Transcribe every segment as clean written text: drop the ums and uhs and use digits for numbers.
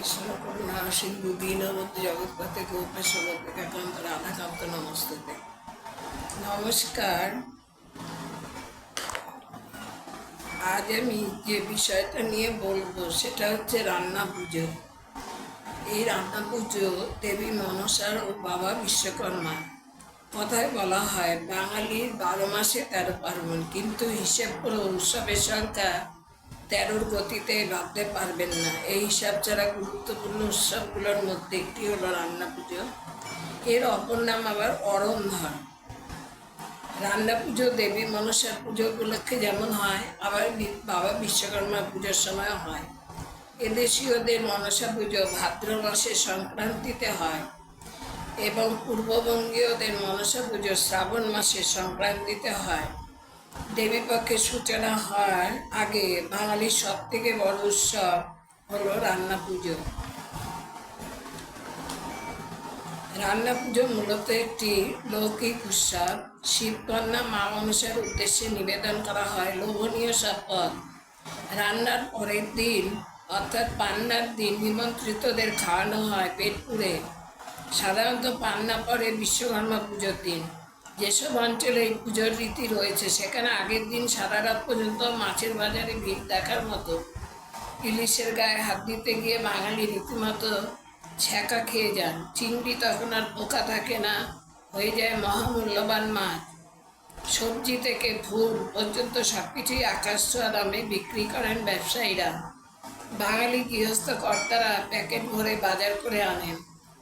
কৃষ্ণ করুণা সিন্ধু দীনবন্ধু জগৎপতে গোপেশ গোপিকাকান্ত রাধাকান্ত নমস্তে। নমস্কার। আজ আমি যে বিষয়টা নিয়ে বলবো সেটা হচ্ছে রান্না পুজো। এই রান্না পুজো দেবী মনসার ও বাবা বিশ্বকর্মা। কথায় বলা হয় বাঙালির 12 মাসে 13 পার্বণ, কিন্তু হিসেব করে উৎসবের সংখ্যা 13-র গতিতে ভাবতে পারবেন না। এই হিসাব ছাড়া গুরুত্বপূর্ণ উৎসবগুলোর মধ্যে একটি হলো রান্না পুজো। এর অপর নাম আবার অরন্ধন। রান্না পুজো দেবী মনসার পুজো উপলক্ষে যেমন হয়, আবার বাবা বিশ্বকর্মা পুজোর সময় হয়। এদেশীয়দের মনসা পুজো ভাদ্র মাসের সংক্রান্তিতে হয় এবং পূর্ববঙ্গীয়দের মনসা পুজো শ্রাবণ মাসের সংক্রান্তিতে হয়। দেবীপক্ষের সূচনা হওয়ার আগে বাঙালির সব থেকে বড় উৎসব হলো রান্না পুজো। রান্না পুজো মূলত একটি লৌকিক উৎসব। শিবকন্যা মা মনসার উদ্দেশ্যে নিবেদন করা হয় লোভনীয় সব পদ। রান্নার পরের দিন অর্থাৎ পান্নার দিন নিমন্ত্রিতদের খাওয়ানো হয় পেট পুড়ে। সাধারণত পান্না পরে বিশ্বকর্মা পুজোর দিন। যেসব অঞ্চলে এই পুজোর রীতি রয়েছে সেখানে আগের দিন সারা রাত পর্যন্ত মাছের বাজারে ভিড় দেখার মতো। ইলিশের গায়ে হাত দিতে গিয়ে বাঙালি রীতিমতো ছ্যাঁকা খেয়ে যান। চিংড়ি তখন আর পোকা থাকে না, হয়ে যায় মহামূল্যবান মাছ। সবজি থেকে ফুল পর্যন্ত সব কিছুই আকাশ ছোঁয়া দামে বিক্রি করেন ব্যবসায়ীরা। বাঙালি গৃহস্থ কর্তারা প্যাকেট ভরে বাজার করে আনেন,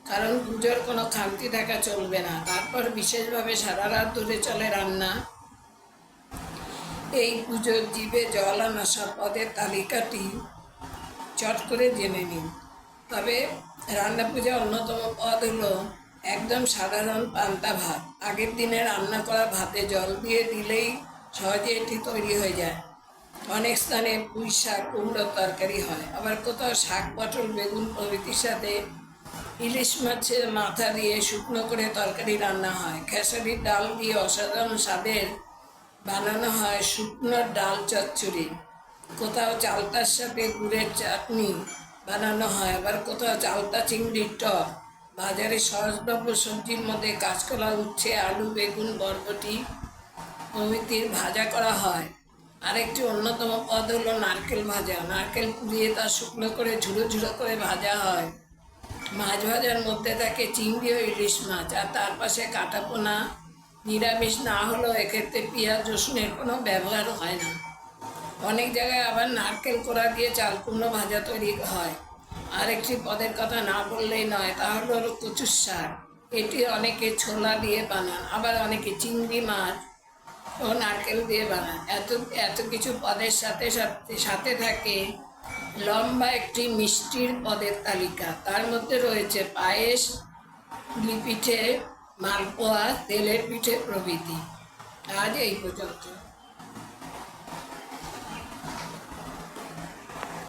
কারণ পুজোর কোনো খামতি থাকা চলবে না। তারপর বিশেষভাবে সারা রাত ধরে চলে রান্না। এই পুজোর জিভে জল আনা সব পদের তালিকাটি চট করে জেনে নিন। তবে রান্না পূজার অন্যতম পদ হলো একদম সাধারণ পান্তা ভাত। আগের দিনে রান্না করা ভাতে জল দিয়ে দিলেই সহজে এটি তৈরি হয়ে যায়। অনেক স্থানে পুঁই শাক কুমড়োর তরকারি হয়, আবার কোথাও শাক পটল বেগুন প্রভৃতির সাথে ইলিশ মাছের মাথা দিয়ে শুকনো করে তরকারি রান্না হয়। খেসারির ডাল দিয়ে অসাধারণ স্বাদের বানানো হয় শুকনো ডাল চচ্চড়ি। কোথাও চালতার সাথে গুড়ের চাটনি বানানো হয়, আবার কোথাও চালতা চিংড়ির টক। বাজারে সহজলভ্য সবজির মধ্যে কাঁচকলা, উচ্ছে, আলু, বেগুন, বরবটি প্রভৃতির ভাজা করা হয়। আরেকটি অন্যতম পদ হলো নারকেল ভাজা। নারকেল পুড়িয়ে তা শুকনো করে ঝুড়ো ঝুড়ো করে ভাজা হয়। মাছ ভাজার মধ্যে থাকে চিংড়ি ও ইলিশ মাছ, আর তার পাশে কাটা পোনা। নিরামিষ না হলেও এক্ষেত্রে পেঁয়াজ রসুনের কোনো ব্যবহার হয় না। অনেক জায়গায় আবার নারকেল কোড়া দিয়ে চাল কুমড়ো ভাজা তৈরি হয়। আরেকটি পদের কথা না বললেই নয়, তা হলো কচুর শাক। এটি অনেকে ছোলা দিয়ে বানান, আবার অনেকে চিংড়ি মাছ ও নারকেল দিয়ে বানান। এত কিছু পদের সাথে সাথে থাকে লম্বা একটি মিষ্টির পদের তালিকা। তার মধ্যে রয়েছে পায়েস, পুলি পিঠে, মালপোয়া, তেলের পিঠে প্রভৃতি। আজ এই পর্যন্ত।